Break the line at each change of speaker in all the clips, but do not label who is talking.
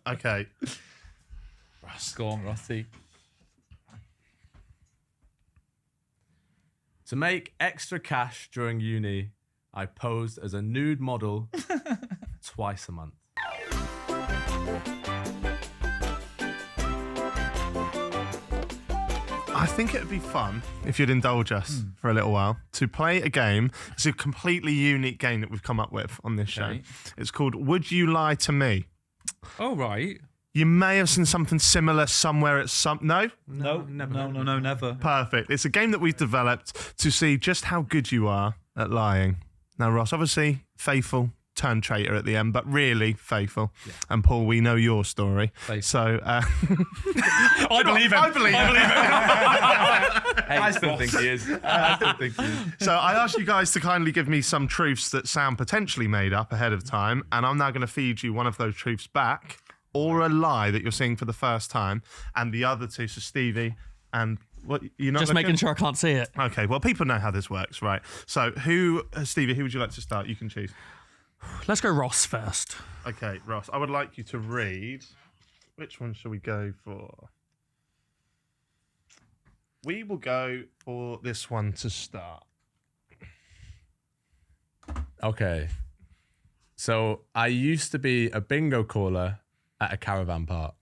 Okay.
Go on, Rossi.
To make extra cash during uni, I posed as a nude model twice a month.
I think it would be fun if you'd indulge us for a little while to play a game. It's a completely unique game that we've come up with on this show. It's called Would You Lie to Me?
Oh, right.
You may have seen something similar somewhere at some... No?
No, never.
Perfect. It's a game that we've developed to see just how good you are at lying. Now, Ross, obviously faithful, turned traitor at the end, but really faithful. Yeah. And Paul, we know your story. Faithful. So... I
believe him.
I believe it.
Hey, I still think he is.
So I asked you guys to kindly give me some truths that sound potentially made up ahead of time, and I'm now going to feed you one of those truths back, or a lie that you're seeing for the first time, and the other two, so Stevie and... What, you're not
just
looking?
making sure I can't see it.
Okay, well, people know how this works, right? So Stevie, who would you like to start? You can choose.
Let's go Ross first.
Okay, Ross, I would like you to read. Which one shall we go for? We will go for this one to start.
Okay. So I used to be a bingo caller at a caravan park.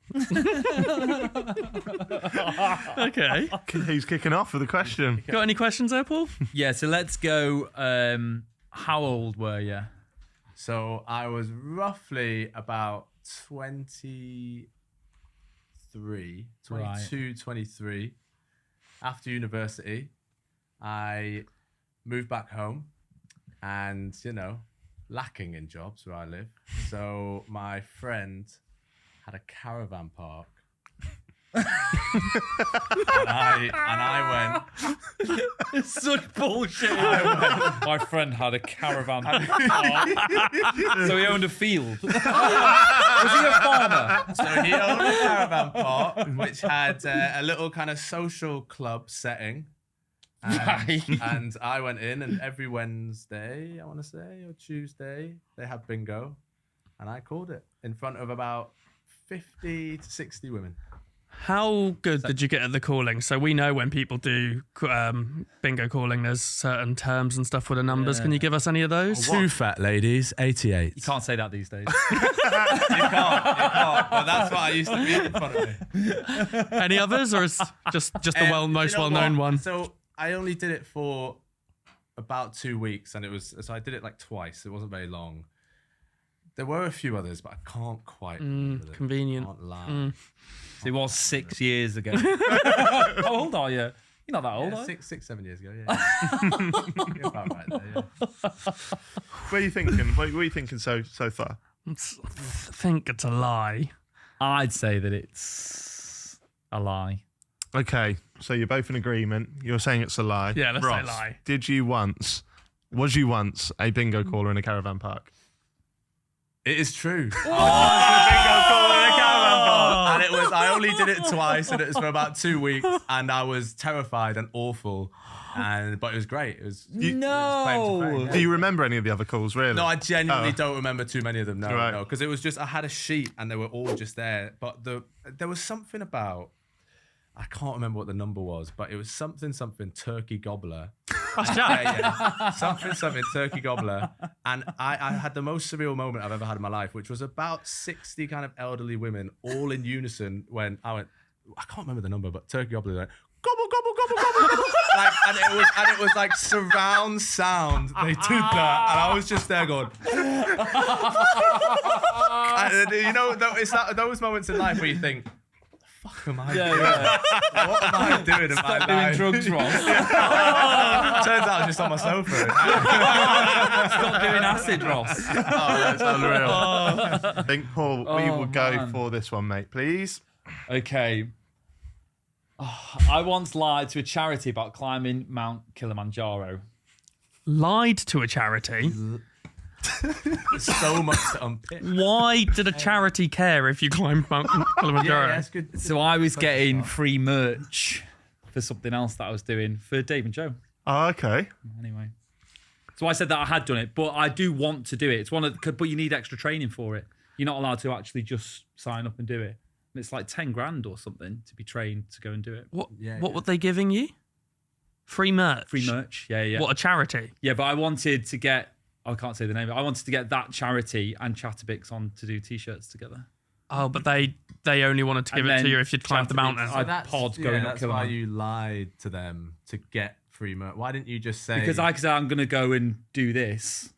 Okay.
Who's kicking off with the question?
Got any questions there, Paul?
Yeah, so let's go. How old were you?
So I was roughly about 23, 22, 23. After university, I moved back home and, lacking in jobs where I live. So my friend had a caravan park. and I went.
It's such bullshit. My friend had a caravan park. So he owned a field. Was he a farmer?
So he owned a caravan park, which had a little kind of social club setting. And I went in, and every Wednesday, I want to say, or Tuesday, they had bingo. And I called it in front of about 50 to 60 women.
How good did you get at the calling? So we know when people do bingo calling, there's certain terms and stuff for the numbers. Yeah. Can you give us any of those?
Two fat ladies, 88.
You can't say that these days.
You can't. But that's what I used to be in front of me.
Any others, or is just the most well-known one?
So I only did it for about 2 weeks, and I did it like twice. It wasn't very long. There were a few others, but I can't quite remember them.
Convenient.
I can't lie.
So it was 6 years ago. How old are you? You're not that old, are you?
7 years ago, yeah. You're about right there, yeah.
What are you thinking? What are you thinking so far?
I think it's a lie.
I'd say that it's a lie.
Okay, so you're both in agreement. You're saying it's a lie.
Yeah, let's
Ross,
say lie.
Was you once a bingo caller in a caravan park?
It is true. I was a bingo caller in a caravan park. And I only did it twice, and it was for about 2 weeks, and I was terrified and awful. But it was great. It was claim to fame, yeah.
Do you remember any of the other calls, really?
No, I genuinely don't remember too many of them. No, because it was just, I had a sheet and they were all just there. But there was something about, I can't remember what the number was, but it was something turkey gobbler. Yeah. Something turkey gobbler. And I had the most surreal moment I've ever had in my life, which was about 60 kind of elderly women all in unison when I can't remember the number, but turkey gobbler went, gobble, gobble, gobble, gobble, gobble. And it was like surround sound. They did that, and I was just there going. And, it's those moments in life where you think, fuck am I doing? Yeah. What am I doing in my life?
Doing drugs, Ross.
Turns out I was just on my sofa.
Stop doing acid, Ross.
Oh, that's unreal.
I think, Paul, we will go for this one, mate, please.
Okay. I once lied to a charity about climbing Mount Kilimanjaro.
Lied to a charity?
There's so much to unpick.
Why did a charity care if you climbed Mount Kilimanjaro?
Yeah, that's good.
So I was getting free merch for something else that I was doing for Dave and Joe.
Oh, okay.
Anyway. So I said that I had done it, but I do want to do it. It's but you need extra training for it. You're not allowed to actually just sign up and do it. And it's like 10 grand or something to be trained to go and do it.
What were they giving you? Free merch.
Free merch, yeah.
What, a charity?
Yeah, but I wanted to get, I can't say the name, but I wanted to get that charity and Chatterbix on to do T-shirts together.
Oh, but they only wanted to give it to you if you'd climbed the mountain.
I'd pod going up
that's why
Kilimanjaro.
you lied to them to get free merch. Why didn't you just say...
Because I said I'm going to go and do this.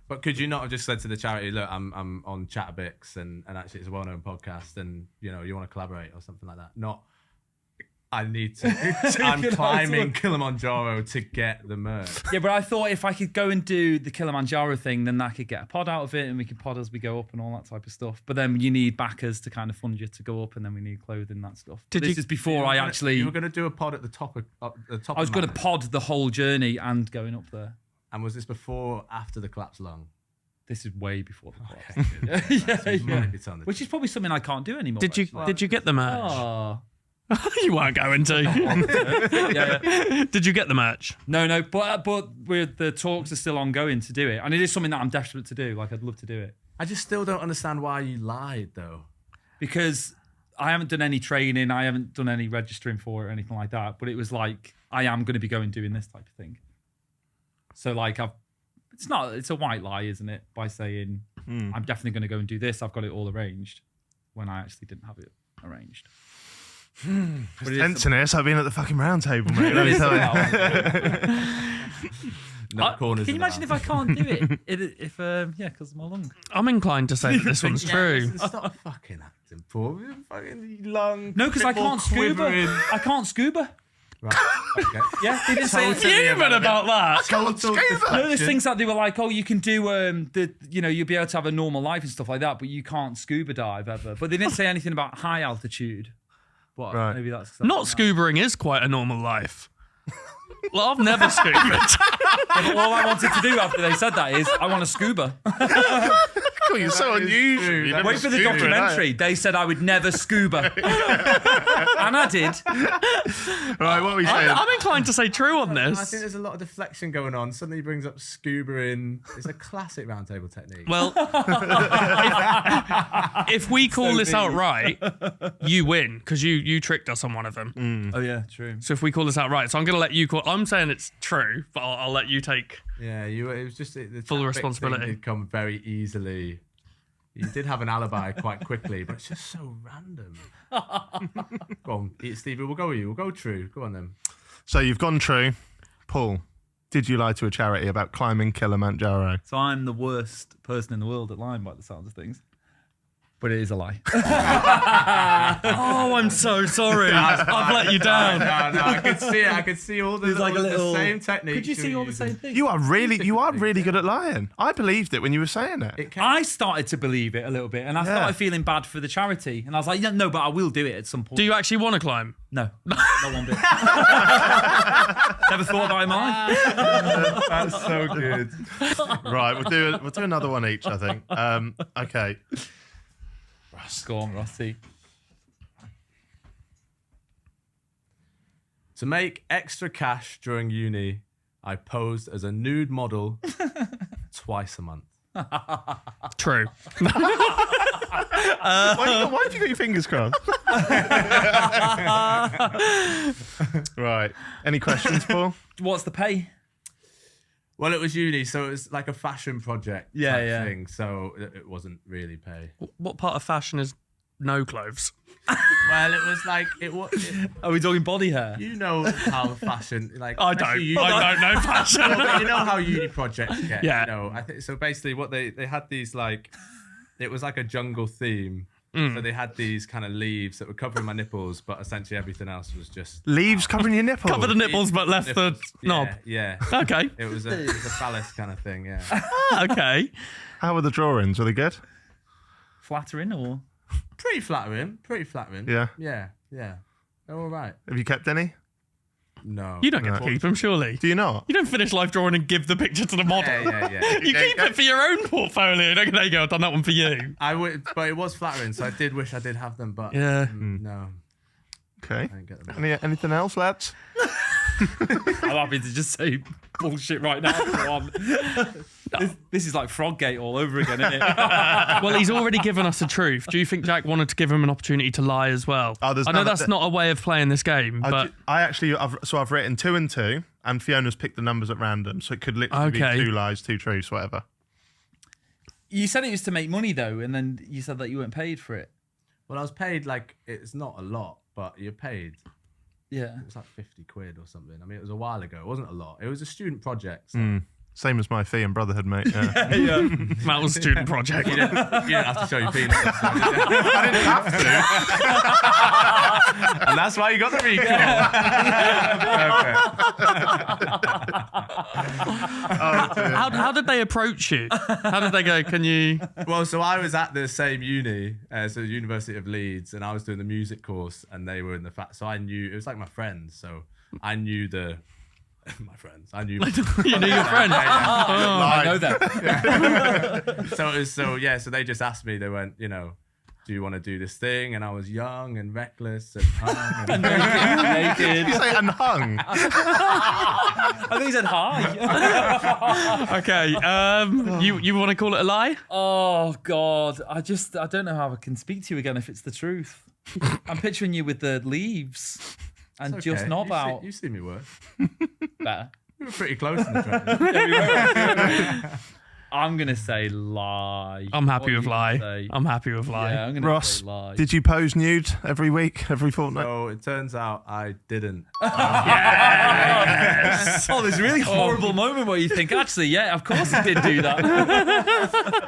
But could you not have just said to the charity, look, I'm on Chatterbix and actually it's a well-known podcast and, you want to collaborate or something like that? Not... I need to. I'm climbing Kilimanjaro to get the merch.
Yeah, but I thought if I could go and do the Kilimanjaro thing, then I could get a pod out of it and we could pod as we go up and all that type of stuff. But then you need backers to kind of fund you to go up and then we need clothing, that stuff. This is before I actually...
You were going to do a pod at the top of the top.
I was going to pod the whole journey and going up there.
And was this before or after the collapse lung?
This is way before the collapse. Which is probably something I can't do anymore.
Did you get the merch?
Oh.
You weren't going to.
Yeah.
Did you get the merch?
No, but the talks are still ongoing to do it, and it is something that I'm desperate to do. Like, I'd love to do it.
I just still don't understand why you lied, though.
Because I haven't done any training, I haven't done any registering for it or anything like that. But it was like, I am going to be going doing this type of thing. So like, it's a white lie, isn't it? By saying I'm definitely going to go and do this. I've got it all arranged when I actually didn't have it arranged.
It's tense in here, so I've been at the fucking round table, mate. Let me tell you.
Can you imagine if I can't do it? Because of my lung.
I'm inclined to say that this one's true.
Stop fucking acting, Paul. Fucking lung.
No, because I can't scuba. I can't scuba.
Right. Okay.
Yeah, they didn't say
Human about that.
No, there's things that they were like, oh, you can do you'll be able to have a normal life and stuff like that, but you can't scuba dive ever. But they didn't say anything about high altitude. But
Right.
maybe that's
Not scubaing is quite a normal life. Well, I've never scuba.
But all I wanted to do after they said that is I want to scuba.
Cool, you're so unusual. You never
Wait for the
scuba,
documentary. They said I would never scuba. And I did.
Right, what are we saying?
I'm inclined to say true on
I
this.
think there's a lot of deflection going on. Suddenly he brings up scubaing. It's a classic roundtable technique.
Well, if we call this out right, you win because you tricked us on one of them.
Oh yeah, true.
So if we call this out right, so I'm going to let you call. I'm saying it's true, but I'll let you take.
Yeah, it was just the
Full
Chatterbix
responsibility.
thing did come very easily. You did have an alibi quite quickly, but it's just so random. Go on, Stevie. We'll go with you. We'll go true. Go on then.
So you've gone true. Paul, did you lie to a charity about climbing Kilimanjaro?
So I'm the worst person in the world at lying by the sounds of things. But it is a lie.
Oh, I'm so sorry. I've let you down.
No, I could see it. I could see all the, the same technique.
Could you see all the same things?
You are really good at lying. I believed it when you were saying it.
I started to believe it a little bit, and I started feeling bad for the charity. And I was like, no, but I will do it at some point.
Do you actually want to climb?
No, not one bit. Never thought about it in my life.
That's so good. Right, we'll do another one each, I think. Okay.
Go on, Rossi.
To make extra cash during uni, I posed as a nude model twice a month.
True.
Why have you got your fingers crossed? Right. Any questions, Paul?
What's the pay?
Well, it was uni, so it was like a fashion project type thing, so it wasn't really pay.
What part of fashion is no clothes?
Well, it was like
Are we talking body hair?
you know how fashion like
I don't know fashion.
but you know how uni projects get.
Yeah.
You know, I think so. Basically, what they had these like, it was like a jungle theme. So they had these kind of leaves that were covering my nipples, but essentially everything else was just
Leaves covering your nipples.
Cover the nipples, but left the knob.
Yeah.
Okay.
It was a phallus kind of thing. Yeah.
Okay.
How were the drawings? Were they good?
Flattering or?
Pretty flattering.
Yeah.
Yeah. They're all right.
Have you kept any?
No.
You don't get to keep them, surely.
Do you not?
You don't finish life drawing and give the picture to the model.
Yeah.
You keep it for your own portfolio. There you go. I've done that one for you.
I would, but it was flattering, so I did wish I did have them, but
Yeah.
no.
Okay.
I didn't get them.
Anything else, lads?
I'm happy to just say bullshit right now. Go on. This is like Froggate all over again, isn't it?
Well, he's already given us the truth. Do you think Jack wanted to give him an opportunity to lie as well?
Oh,
I know that's not a way of playing this game, but
I've written 2 and 2, and Fiona's picked the numbers at random, so it could literally be 2 lies, 2 truths, whatever.
You said it was to make money though, and then you said that you weren't paid for it.
Well, I was paid it's not a lot, but you're paid.
Yeah.
It was like 50 quid or something. I mean, it was a while ago. It wasn't a lot. It was a student project. So.
Same as my fee and Brotherhood, mate. Yeah.
that was a student project.
You didn't have to show your penis.
I didn't have to.
And that's why you got the recall.
How did they approach you? How did they go? Can you?
Well, so I was at the same uni, so the University of Leeds, and I was doing the music course, and they were in the so I knew it was like my friends, so I knew my friends. I knew.
You knew your friends.
I know that.
So they just asked me. They went, do you want to do this thing? And I was young and reckless and hung and
Naked.
You say and hung.
I think he said hi.
Okay. You want to call it a lie?
Oh God, I don't know how I can speak to you again if it's the truth. I'm picturing you with the leaves and
It's
just
okay.
knob out.
You see me work.
Better.
We were pretty close in the training.
I'm gonna say lie.
I'm happy
What
with
do you
lie.
say?
I'm happy with lie.
Yeah, I'm gonna
Ross,
say lie.
did you pose nude every week, every fortnight?
So it turns out I didn't.
Oh, there's a really horrible moment where you think, actually, yeah, of course he did do that.